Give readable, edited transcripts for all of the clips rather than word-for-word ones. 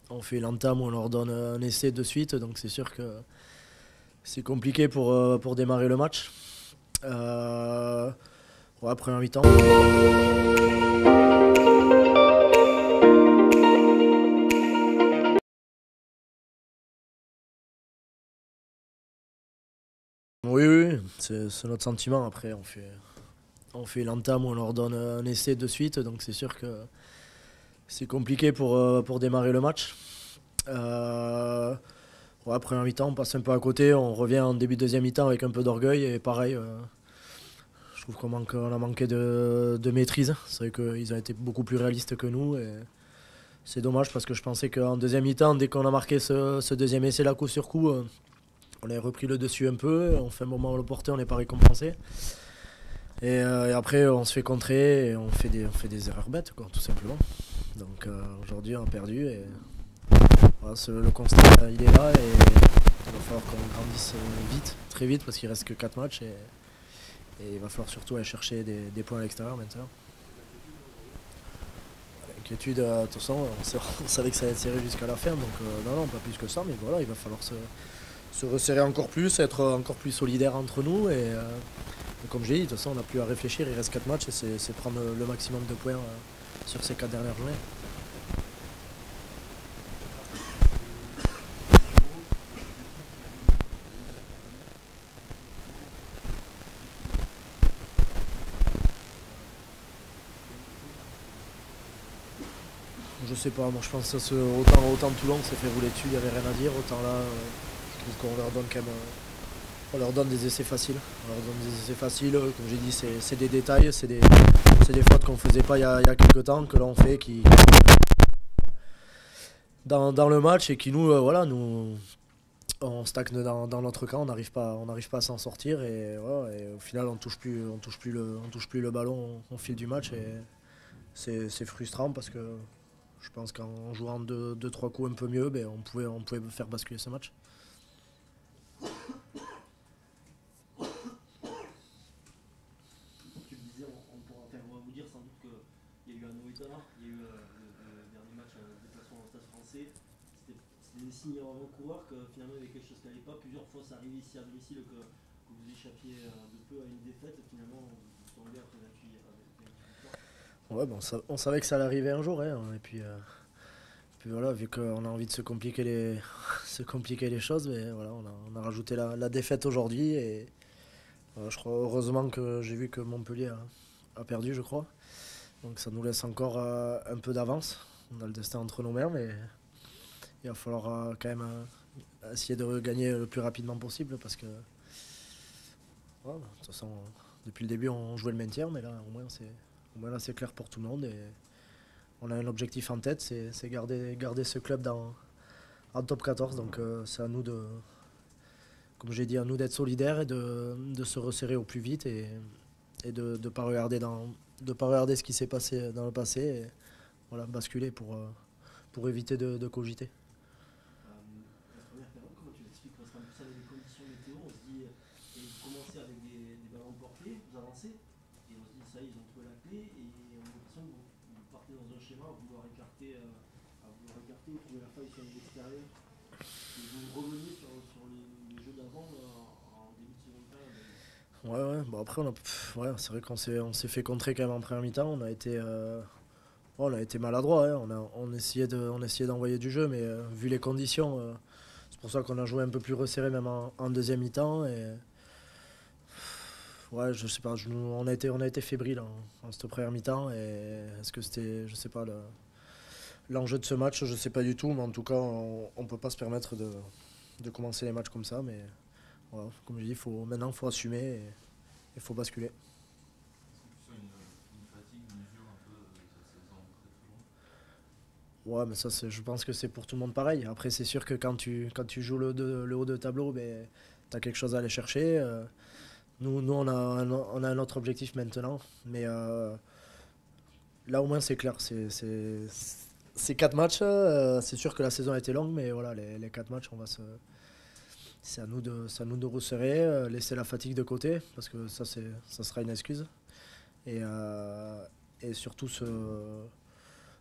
on fait l'entame, on leur donne un essai de suite, donc c'est sûr que c'est compliqué pour démarrer le match. Ouais, première mi-temps. Oui, oui, c'est notre sentiment. Après, on fait l'entame, on leur donne un essai de suite, donc c'est sûr que c'est compliqué pour démarrer le match. Ouais, première mi-temps, on passe un peu à côté, on revient en début de deuxième mi-temps avec un peu d'orgueil et pareil, je trouve on a manqué de maîtrise. C'est vrai qu'ils ont été beaucoup plus réalistes que nous et c'est dommage parce que je pensais qu'en deuxième mi-temps, dès qu'on a marqué ce deuxième essai là coup sur coup, on avait repris le dessus un peu, on fait un moment où le portait, on n'est pas récompensé. Et après, on se fait contrer et on fait des erreurs bêtes, quoi, tout simplement. Donc aujourd'hui, on a perdu et voilà, le constat, il est là et il va falloir qu'on grandisse vite, très vite, parce qu'il reste que 4 matchs et il va falloir surtout aller chercher des points à l'extérieur maintenant. L'inquiétude, de toute façon, on savait que ça allait être serré jusqu'à la fin, donc non, pas plus que ça, mais voilà, il va falloir se resserrer encore plus, être encore plus solidaire entre nous et comme j'ai dit, de toute façon, on n'a plus à réfléchir, il reste 4 matchs et c'est prendre le maximum de points sur ces 4 dernières journées. Je sais pas, moi je pense que autant Toulon s'est fait rouler dessus, il n'y avait rien à dire, autant là, je trouve qu'on leur donne quand même. On leur donne des essais faciles. On leur donne des essais faciles, comme j'ai dit, c'est des détails, c'est des fautes qu'on faisait pas il y a quelques temps, que là on fait dans le match et qui nous, voilà, nous, on stagne dans notre camp, on n'arrive pas à s'en sortir et, voilà, et au final on touche plus le ballon au fil du match et c'est frustrant parce que je pense qu'en jouant deux, trois coups un peu mieux, ben, on pouvait faire basculer ce match. Tu le disais, on va vous dire sans doute qu'il y a eu un nouveau état, il y a eu le dernier match de déplacement au Stade français. C'était des signes avant-coureurs que finalement il y avait quelque chose qui n'allait pas. Plusieurs fois ça arrivait ici à domicile que vous échappiez de peu à une défaite et finalement vous tombez après 28 avec une victoire. Ouais, bon, on savait que ça allait arriver un jour, hein, et puis voilà, vu qu'on a envie de se compliquer se compliquer les choses, mais voilà, on a rajouté la défaite aujourd'hui et voilà, je crois heureusement que j'ai vu que Montpellier a perdu, je crois. Donc ça nous laisse encore un peu d'avance. On a le destin entre nos mains, mais il va falloir quand même essayer de gagner le plus rapidement possible parce que voilà, de toute façon, depuis le début, on jouait le maintien, mais là, au moins là, c'est clair pour tout le monde et on a un objectif en tête, c'est garder ce club en top 14. Donc c'est à nous comme j'ai dit, à nous d'être solidaires et de se resserrer au plus vite et de ne pas de pas regarder ce qui s'est passé dans le passé et voilà, basculer pour éviter de cogiter. La première période, comment tu l'expliques? Parce qu'en plus avec les conditions météo, on se dit, et vous commencez avec des ballons portés, vous avancez, et on se dit ça y est, ils ont trouvé la clé, et on a l'impression que vous partez dans un schéma à vouloir écarter ou trouver la faille sur l'extérieur. Et vous reveniez sur les jeux d'avant en début de seconde période. Ouais, ouais, bon après, ouais, c'est vrai on s'est fait contrer quand même en première mi-temps. On a été maladroit, hein. On essayait d'envoyer du jeu, mais vu les conditions, c'est pour ça qu'on a joué un peu plus resserré même en deuxième mi-temps. Et ouais, je sais pas, on a été fébrile en cette première mi-temps. Et est-ce que c'était, je sais pas, l'enjeu de ce match, je sais pas du tout, mais en tout cas, on peut pas se permettre de commencer les matchs comme ça. Mais voilà, comme je dis, maintenant, il faut assumer et il faut basculer. Est-ce que tu sens une fatigue, une usure un peu de cette saison très très longue? Ouais, mais ça, je pense que c'est pour tout le monde pareil. Après, c'est sûr que quand tu joues le haut de tableau, ben, tu as quelque chose à aller chercher. Nous on a un autre objectif maintenant. Mais là, au moins, c'est clair. C'est 4 matchs. C'est sûr que la saison a été longue, mais voilà, les 4 matchs, c'est à nous de resserrer, laisser la fatigue de côté, parce que ça sera une excuse. Et, et surtout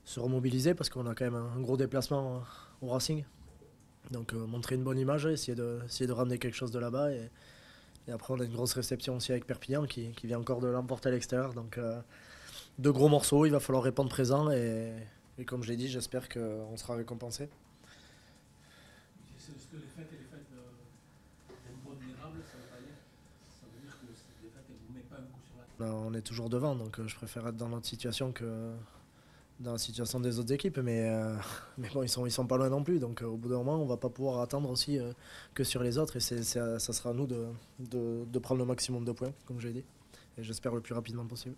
se remobiliser parce qu'on a quand même un gros déplacement au Racing. Donc montrer une bonne image, essayer de ramener quelque chose de là-bas. Et après, on a une grosse réception aussi avec Perpignan qui vient encore de l'emporter à l'extérieur. Donc deux gros morceaux, il va falloir répondre présent. Et comme je l'ai dit, j'espère qu'on sera récompensé. Est-ce que les fêtes et les fêtes impondérables, ça veut dire que les fêtes ne vous mettent pas un coup sur la tête? On est toujours devant, donc je préfère être dans notre situation que dans la situation des autres équipes, mais bon, ils sont pas loin non plus, donc au bout d'un moment, on va pas pouvoir attendre aussi que sur les autres, et ça sera à nous de prendre le maximum de points, comme je l'ai dit, et j'espère le plus rapidement possible.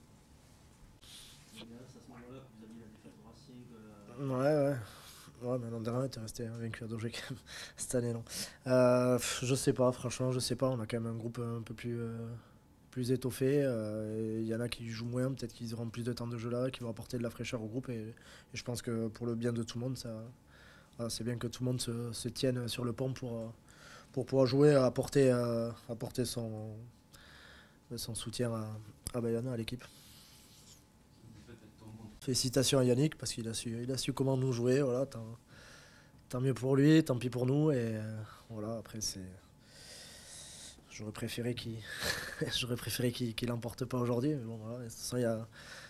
C'est à ce moment-là que vous aviez la défaite au Racing. Ouais, mais l'an dernier, t'es resté vaincu à Dojek. Cette année, non. Je sais pas, franchement, je sais pas. On a quand même un groupe un peu plus étoffé. Il y en a qui jouent moins, peut-être qu'ils auront plus de temps de jeu là, qui vont apporter de la fraîcheur au groupe. Et je pense que pour le bien de tout le monde, voilà, c'est bien que tout le monde se tienne sur le pont pour pouvoir jouer, apporter son soutien à Bayonne, à l'équipe. Félicitations à Yannick parce qu'il a su comment nous jouer. Voilà, tant mieux pour lui, tant pis pour nous. Et voilà, après, j'aurais préféré qu'il l'emporte pas aujourd'hui. Mais bon, voilà. De toute façon,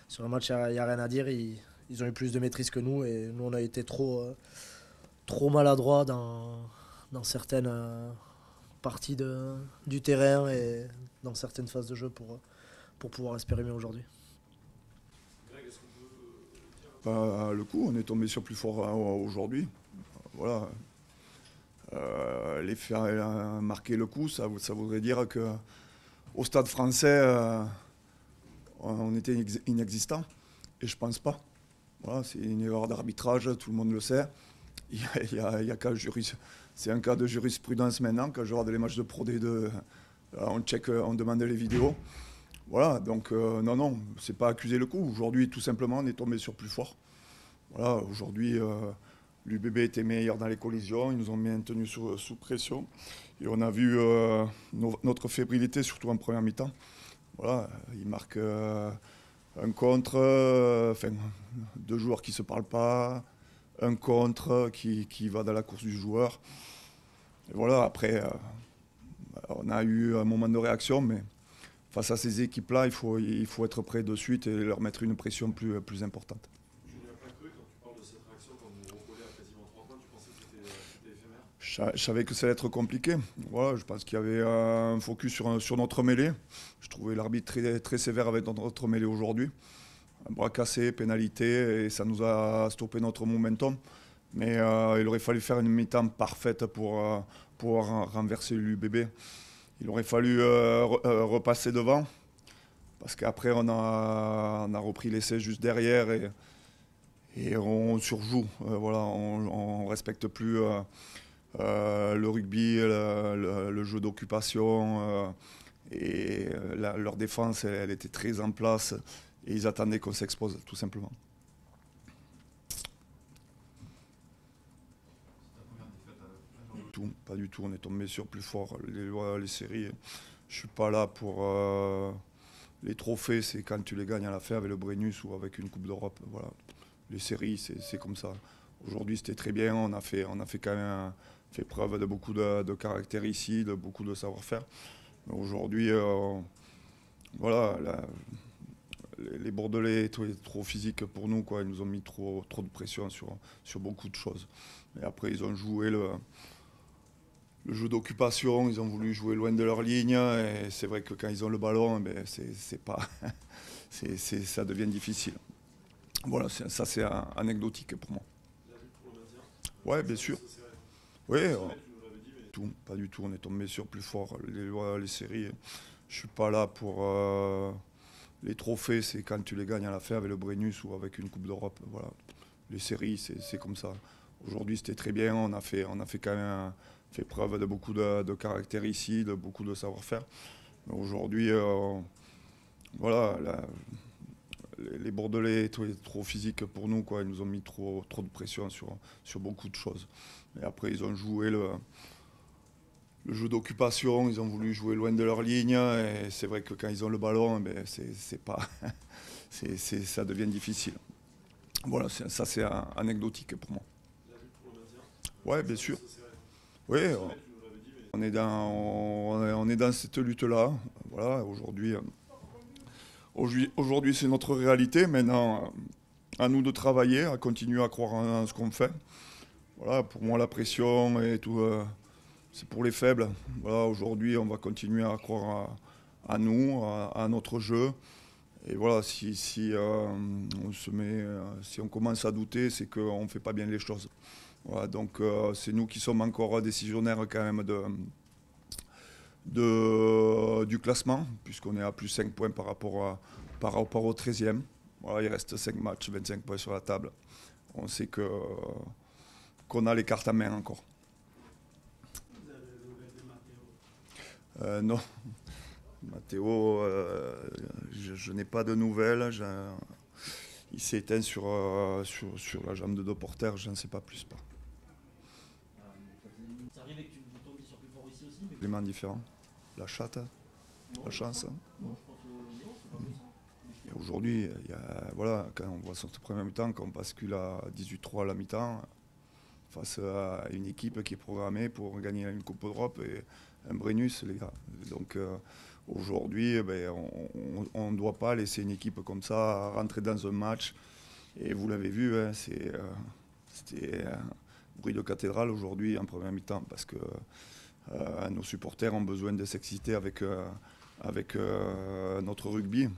sur un match, il n'y a rien à dire. Ils ont eu plus de maîtrise que nous. Et nous, on a été trop maladroits dans certaines parties du terrain et dans certaines phases de jeu pour pouvoir espérer mieux aujourd'hui. Le coup, on est tombé sur plus fort aujourd'hui. Voilà. Les faire marquer le coup, ça voudrait dire qu'au Stade français, on était inexistant. Et je pense pas. Voilà, c'est une erreur d'arbitrage, tout le monde le sait. C'est un cas de jurisprudence maintenant. Quand je regarde les matchs de Pro D2, on demande les vidéos. Voilà, donc non, c'est pas accuser le coup. Aujourd'hui, tout simplement, on est tombé sur plus fort. Voilà, aujourd'hui, l'UBB était meilleur dans les collisions, ils nous ont maintenus sous pression. Et on a vu notre fébrilité, surtout en première mi-temps. Voilà, ils marquent un contre, deux joueurs qui ne se parlent pas, un contre qui va dans la course du joueur. Et voilà, après, on a eu un moment de réaction, mais face à ces équipes-là, il faut être prêt de suite et leur mettre une pression plus importante. Julien Pacreux, quand tu parles de cette réaction, quand vous recollez à quasiment 3 points, tu pensais que c'était éphémère? Je savais que ça allait être compliqué. Voilà, je pense qu'il y avait un focus sur notre mêlée. Je trouvais l'arbitre très sévère avec notre mêlée aujourd'hui. Un bras cassé, pénalité, et ça nous a stoppé notre momentum. Mais il aurait fallu faire une mi-temps parfaite pour renverser l'UBB. Il aurait fallu repasser devant, parce qu'après on a repris l'essai juste derrière et on surjoue. Voilà, on respecte plus le rugby, le jeu d'occupation. Leur défense, elle était très en place et ils attendaient qu'on s'expose, tout simplement. Pas du tout, on est tombé sur plus fort. Les séries, je suis pas là pour les trophées, c'est quand tu les gagnes à la fin avec le Brennus ou avec une Coupe d'Europe. Voilà. Les séries, c'est comme ça. Aujourd'hui, c'était très bien, on a fait quand même fait preuve de beaucoup de caractère ici, de beaucoup de savoir-faire. Aujourd'hui, voilà, les Bordelais étaient trop physiques pour nous, quoi. Ils nous ont mis trop de pression sur beaucoup de choses. Et après, ils ont joué le jeu d'occupation, ils ont voulu jouer loin de leur ligne, et c'est vrai que quand ils ont le ballon, ça devient difficile. Voilà, ça c'est anecdotique pour moi. Ouais, bien sûr. Oui, pas du tout, on est tombé sur plus fort. Les séries, je suis pas là pour les trophées, c'est quand tu les gagnes à la fin avec le Brennus ou avec une Coupe d'Europe. Voilà. Les séries, c'est comme ça. Aujourd'hui, c'était très bien, on a fait quand même fait preuve de beaucoup de caractère ici, de beaucoup de savoir-faire. Aujourd'hui, voilà, les Bordelais étaient trop physiques pour nous, quoi. Ils nous ont mis trop de pression sur beaucoup de choses. Et après, ils ont joué le jeu d'occupation, ils ont voulu jouer loin de leur ligne, et c'est vrai que quand ils ont le ballon, ça devient difficile. Voilà, ça c'est anecdotique pour moi. La lutte pour le maintien. Ouais, bien sûr. Ça, c'est vrai. Oui, Tu nous l'avais dit, mais on est dans cette lutte-là. Voilà, aujourd'hui c'est notre réalité. Maintenant, à nous de travailler, à continuer à croire en ce qu'on fait. Voilà, pour moi la pression et tout, c'est pour les faibles. Voilà, aujourd'hui on va continuer à croire à nous, à notre jeu. Et voilà, si on commence à douter, c'est qu'on ne fait pas bien les choses. Voilà, donc c'est nous qui sommes encore décisionnaires quand même du classement, puisqu'on est à plus 5 points par rapport au 13e. Voilà, il reste 5 matchs, 25 points sur la table. On sait qu'on a les cartes à main encore. Vous avez des nouvelles de Matteo? Non, Matteo, je n'ai pas de nouvelles. Il s'est éteint sur la jambe de deux porteurs, je n'en sais pas plus. Ça arrivait que vous tombiez sur plus fort ici aussi, mais Éléments différents. La chatte, la chance. non, je pense que non, c'est pas possible. Et aujourd'hui, voilà, quand on voit sur ce premier mi-temps, quand on bascule à 18-3 à la mi-temps, face à une équipe qui est programmée pour gagner une Coupe d'Europe et un Brennus, les gars. Donc aujourd'hui, on ne doit pas laisser une équipe comme ça rentrer dans un match. Et vous l'avez vu, hein, c'était un bruit de cathédrale aujourd'hui en première mi-temps parce que nos supporters ont besoin de s'exciter avec notre rugby.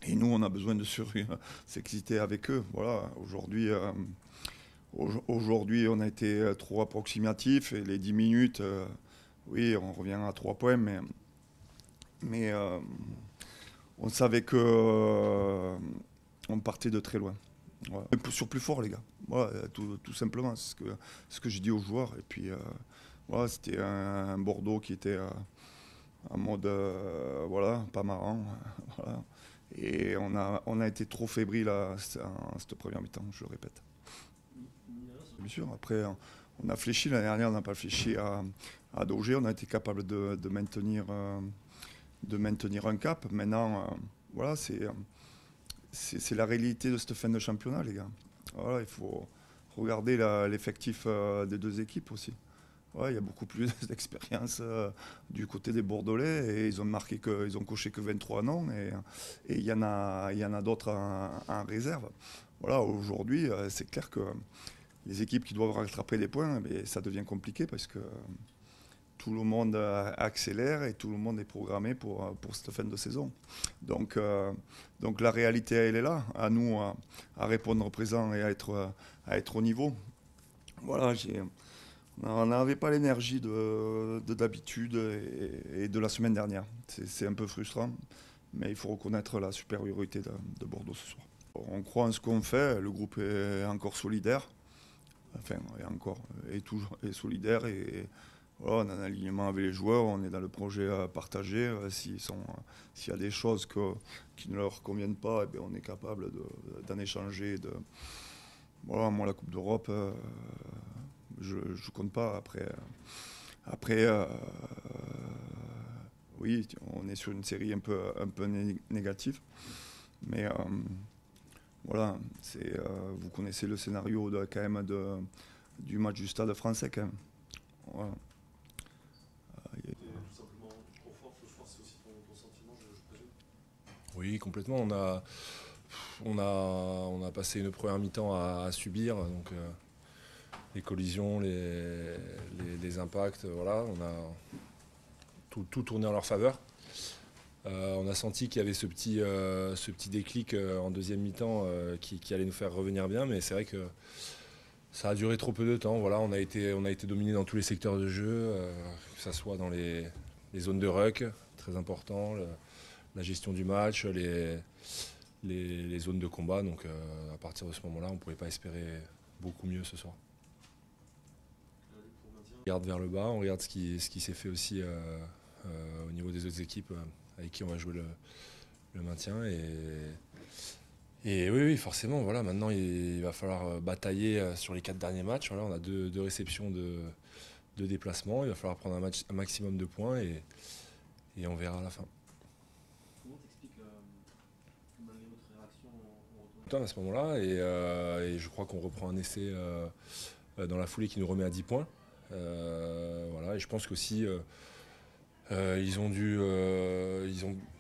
Et nous, on a besoin de s'exciter avec eux. Voilà, aujourd'hui, on a été trop approximatif et les 10 minutes, oui, on revient à 3 points, mais on savait qu'on partait de très loin. Voilà. Sur plus fort, les gars. Voilà, tout simplement, c'est ce que j'ai dit aux joueurs. Et puis, voilà, c'était un Bordeaux qui était en mode, voilà, pas marrant. Voilà. Et on a été trop fébrile en cette première mi-temps, je le répète. Bien sûr, après, on a fléchi l'année dernière, on n'a pas fléchi à Daugé, on a été capable de maintenir un cap. Maintenant, voilà, c'est la réalité de cette fin de championnat, les gars. Voilà, il faut regarder l'effectif des deux équipes aussi. Ouais, il y a beaucoup plus d'expérience du côté des Bordelais et ils ont coché que 23 noms et il y en a d'autres en réserve. Voilà, aujourd'hui, c'est clair que les équipes qui doivent rattraper des points, ça devient compliqué parce que tout le monde accélère et tout le monde est programmé pour cette fin de saison. Donc la réalité, elle est là, à nous à répondre au présent et à être au niveau. Voilà, on n'avait pas l'énergie de d'habitude et de la semaine dernière. C'est un peu frustrant, mais il faut reconnaître la supériorité de Bordeaux ce soir. On croit en ce qu'on fait, le groupe est encore solidaire, enfin, est solidaire et voilà, on a un alignement avec les joueurs, on est dans le projet partagé. S'il y a des choses qui ne leur conviennent pas, on est capable d'en échanger. Voilà, moi, la Coupe d'Europe, je ne compte pas. Après oui, on est sur une série un peu négative. Mais voilà, vous connaissez le scénario quand même du match du Stade français quand même. Voilà. Tout simplement trop fort ce soir, c'est aussi ton sentiment, je présume. Oui, complètement. On a passé une première mi-temps à subir, donc les collisions, les impacts, voilà, on a tout tourné en leur faveur. On a senti qu'il y avait ce petit déclic en deuxième mi-temps qui allait nous faire revenir bien, mais c'est vrai que ça a duré trop peu de temps. Voilà, on a été dominé dans tous les secteurs de jeu, que ce soit dans les zones de ruck, très important, la gestion du match, les zones de combat. Donc à partir de ce moment-là, on ne pouvait pas espérer beaucoup mieux ce soir. On regarde vers le bas, on regarde ce qui s'est fait aussi au niveau des autres équipes avec qui on va jouer le maintien. Et oui, forcément, voilà, maintenant il va falloir batailler sur les 4 derniers matchs. Voilà, on a deux réceptions de déplacement. Il va falloir prendre un maximum de points et on verra à la fin. Comment t'expliques que malgré votre réaction au retour À ce moment-là, et je crois qu'on reprend un essai dans la foulée qui nous remet à 10 points. Voilà, et je pense qu'aussi ils ont dû,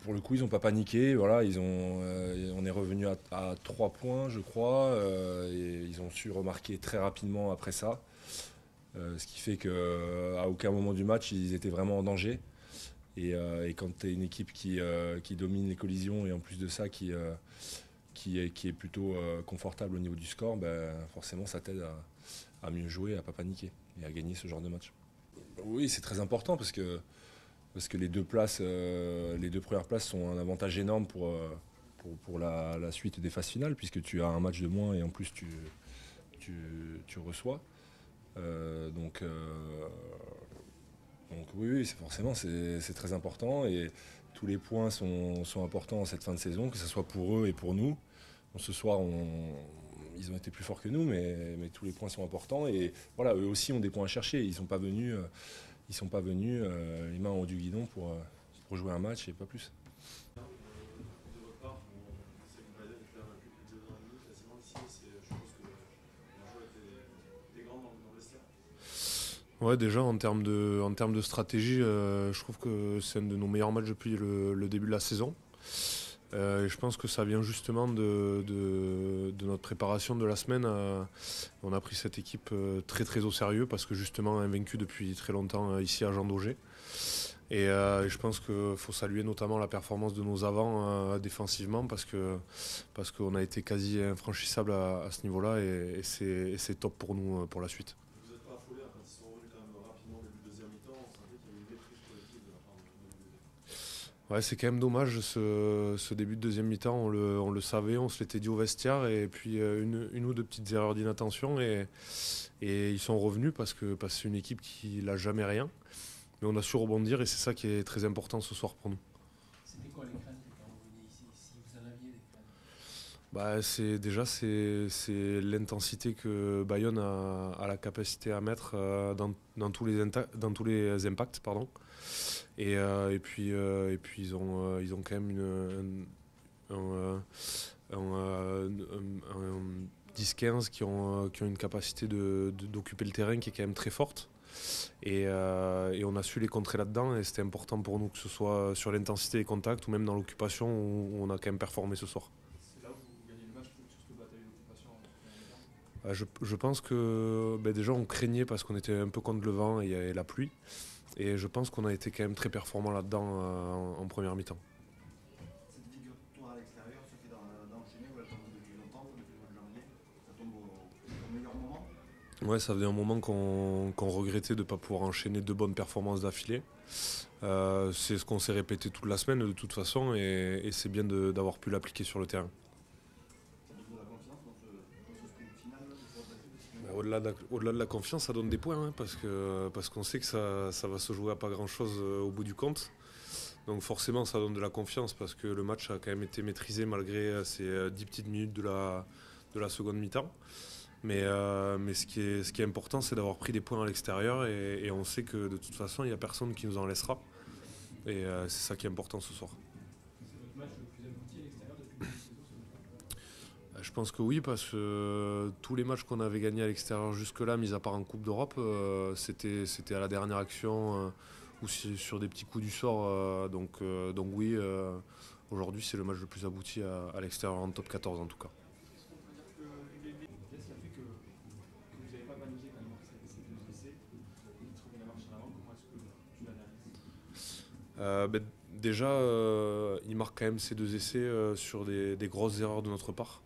pour le coup, ils n'ont pas paniqué. Voilà, on est revenu à 3 points, je crois, et ils ont su remarquer très rapidement après ça. Ce qui fait qu'à aucun moment du match, ils étaient vraiment en danger. Et quand tu es une équipe qui domine les collisions et en plus de ça qui est plutôt confortable au niveau du score, ben, forcément ça t'aide à mieux jouer, à ne pas paniquer et à gagner ce genre de match. Oui, c'est très important parce que les deux premières places sont un avantage énorme pour la suite des phases finales, puisque tu as un match de moins et en plus tu reçois. Donc oui, forcément c'est très important et tous les points sont importants en cette fin de saison, que ce soit pour eux et pour nous. Bon, ce soir, ils ont été plus forts que nous, mais tous les points sont importants et voilà, eux aussi ont des points à chercher. Ils sont pas venus les mains en haut du guidon pour jouer un match et pas plus. De votre part, on sait que Bayern était invaincu depuis 2 ans et demi, quasiment ici. Je pense que l'enjeu était grand dans le vestiaire. Ouais, déjà en termes de stratégie, je trouve que c'est un de nos meilleurs matchs depuis le début de la saison. Et je pense que ça vient justement de notre préparation de la semaine. On a pris cette équipe très très au sérieux parce que justement invaincue depuis très longtemps ici à Jean Daugé. Et je pense qu'il faut saluer notamment la performance de nos avants défensivement parce qu'on a été quasi infranchissable à ce niveau-là et c'est top pour nous pour la suite. Vous n'êtes pas affolé quand ils sont revenus quand même rapidement au début de deuxième mi-temps, on sentait qu'il y avait une maîtrise collective de la part de Ouais, c'est quand même dommage ce début de deuxième mi-temps, on le savait, on se l'était dit au vestiaire et puis une ou deux petites erreurs d'inattention et ils sont revenus parce que c'est une équipe qui l'a jamais rien. Mais on a su rebondir et c'est ça qui est très important ce soir pour nous. C'était quoi les craintes quand vous veniez ici, si vous en aviez des craintes? C'est l'intensité que Bayonne a la capacité à mettre dans tous les impacts. Pardon. Et puis ils ont quand même un 10-15 qui ont une capacité d'occuper le terrain qui est quand même très forte. Et on a su les contrer là-dedans et c'était important pour nous que ce soit sur l'intensité des contacts ou même dans l'occupation où on a quand même performé ce soir. C'est là où vous gagnez le match sur cette bataille d'occupation en première mi-temps. Je pense que déjà on craignait parce qu'on était un peu contre le vent et il y avait la pluie. Et je pense qu'on a été quand même très performants là-dedans en première mi-temps. Cette victoire à l'extérieur, ce fait d'enchaîner, elle tombe depuis longtemps, depuis le mois de janvier. Ça tombe au meilleur moment. Ouais, ça faisait un moment qu'on regrettait de ne pas pouvoir enchaîner 2 bonnes performances d'affilée. C'est ce qu'on s'est répété toute la semaine de toute façon et c'est bien d'avoir pu l'appliquer sur le terrain. Ça donne de la confiance dans ce sprint final. Au-delà de la confiance, ça donne des points hein, parce qu'on sait que ça va se jouer à pas grand-chose au bout du compte. Donc forcément, ça donne de la confiance parce que le match a quand même été maîtrisé malgré ces 10 petites minutes de la seconde mi-temps. Mais ce qui est important, c'est d'avoir pris des points à l'extérieur et on sait que de toute façon, il n'y a personne qui nous en laissera. Et c'est ça qui est important ce soir. C'est votre match le plus abouti à l'extérieur depuis le début de saison? Je pense que oui, parce que tous les matchs qu'on avait gagnés à l'extérieur jusque-là, mis à part en Coupe d'Europe, c'était à la dernière action ou sur des petits coups du sort. Donc oui, aujourd'hui, c'est le match le plus abouti à l'extérieur en top 14 en tout cas. Qu'est-ce qui a fait que vous n'avez pas paniqué quand il manque ces 2 essais et de trouver la marche en avant? Comment est-ce que tu l'analyses? Déjà, il marque quand même ces 2 essais sur des grosses erreurs de notre part.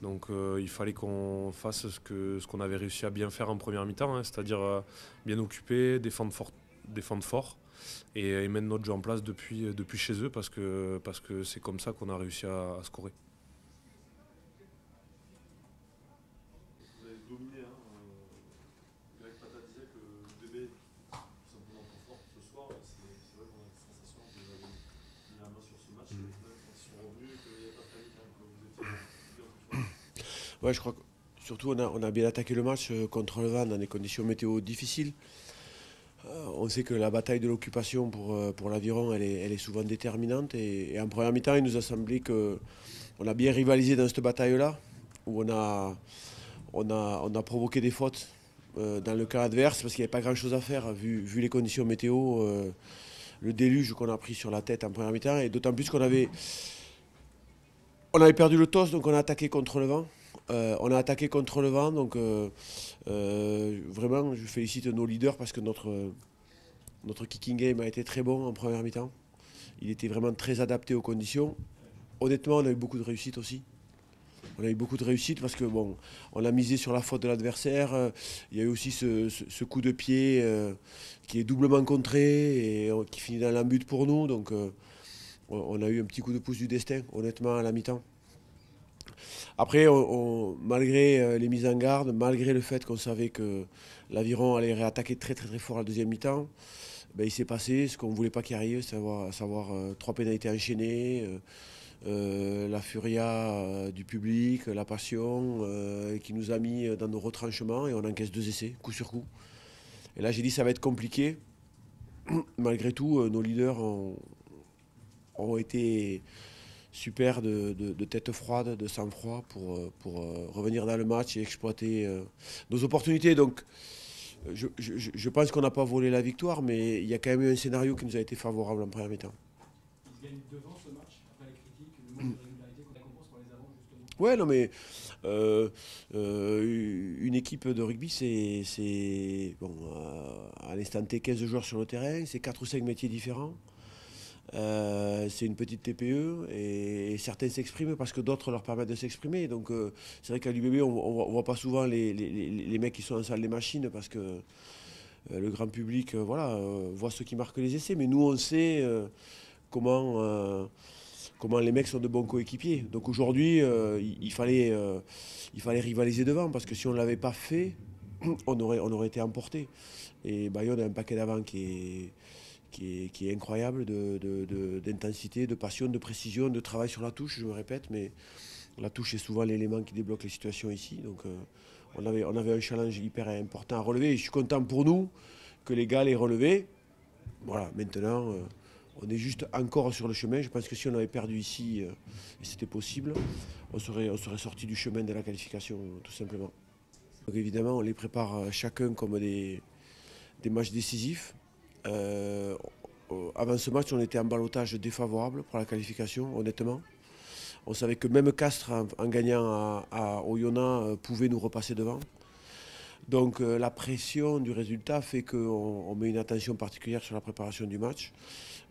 Donc il fallait qu'on fasse ce qu'on avait réussi à bien faire en première mi-temps, hein, c'est-à-dire bien occuper, défendre fort et mettre notre jeu en place depuis chez eux parce que c'est comme ça qu'on a réussi à scorer. Vous avez dominé, Greg Pata disait que le bébé tout simplement trop fort ce soir. C'est vrai qu'on a cette sensation que vous avez mis la main sur ce match, même quand ils sont revenus et qu'il n'y a pas de panique, que vous étiez bien plus fort. Ouais, je crois que surtout on a bien attaqué le match contre le vent dans des conditions météo difficiles. On sait que la bataille de l'occupation pour l'Aviron, elle est souvent déterminante. Et en première mi-temps, il nous a semblé qu'on a bien rivalisé dans cette bataille-là, où on a provoqué des fautes dans le camp adverse, parce qu'il n'y avait pas grand-chose à faire, vu les conditions météo, le déluge qu'on a pris sur la tête en première mi-temps, et d'autant plus qu'on avait perdu le toss, donc on a attaqué contre le vent. Donc vraiment, je félicite nos leaders parce que notre kicking game a été très bon en première mi-temps. Il était vraiment très adapté aux conditions. Honnêtement, on a eu beaucoup de réussite aussi. On a eu beaucoup de réussite parce que bon, on a misé sur la faute de l'adversaire. Il y a eu aussi ce coup de pied qui est doublement contré et qui finit dans l'embut pour nous. Donc on a eu un petit coup de pouce du destin, honnêtement, à la mi-temps. Après, malgré les mises en garde, malgré le fait qu'on savait que l'Aviron allait réattaquer très très très fort à la deuxième mi-temps, ben, il s'est passé ce qu'on ne voulait pas qu'il arrive, à savoir 3 pénalités enchaînées, la furia du public, la passion qui nous a mis dans nos retranchements et on encaisse 2 essais, coup sur coup. Et là j'ai dit ça va être compliqué. Malgré tout, nos leaders ont été super de tête froide, de sang-froid pour revenir dans le match et exploiter nos opportunités. Donc je pense qu'on n'a pas volé la victoire, mais il y a quand même eu un scénario qui nous a été favorable en première mi-temps. Ils gagnent devant ce match, après les critiques, le manque de régularité qu'on récompense par les avants justement. Ouais, non mais une équipe de rugby, c'est bon, à l'instant T, 15 joueurs sur le terrain, c'est 4 ou 5 métiers différents. C'est une petite TPE et certains s'expriment parce que d'autres leur permettent de s'exprimer. Donc c'est vrai qu'à l'UBB, on voit pas souvent les mecs qui sont en salle des machines parce que le grand public voit ceux qui marquent les essais. Mais nous, on sait comment les mecs sont de bons coéquipiers. Donc aujourd'hui, il fallait rivaliser devant parce que si on ne l'avait pas fait, on aurait été emporté. Et Bayonne a un paquet d'avant qui est incroyable d'intensité, de passion, de précision, de travail sur la touche, je me répète, mais la touche est souvent l'élément qui débloque les situations ici. Donc on avait un challenge hyper important à relever et je suis content pour nous que les gars l'aient relevé. Voilà, maintenant on est juste encore sur le chemin. Je pense que si on avait perdu ici, et c'était possible, on serait sorti du chemin de la qualification, tout simplement. Donc évidemment, on les prépare chacun comme des matchs décisifs. Avant ce match, on était en ballottage défavorable pour la qualification, honnêtement. On savait que même Castres, en gagnant à Oyonnax, pouvait nous repasser devant. Donc la pression du résultat fait qu'on met une attention particulière sur la préparation du match.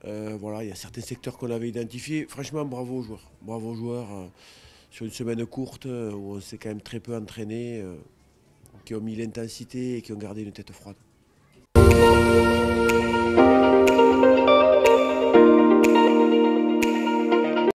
Voilà, il y a certains secteurs qu'on avait identifiés. Franchement, bravo aux joueurs. Bravo aux joueurs sur une semaine courte où on s'est quand même très peu entraîné, qui ont mis l'intensité et qui ont gardé une tête froide.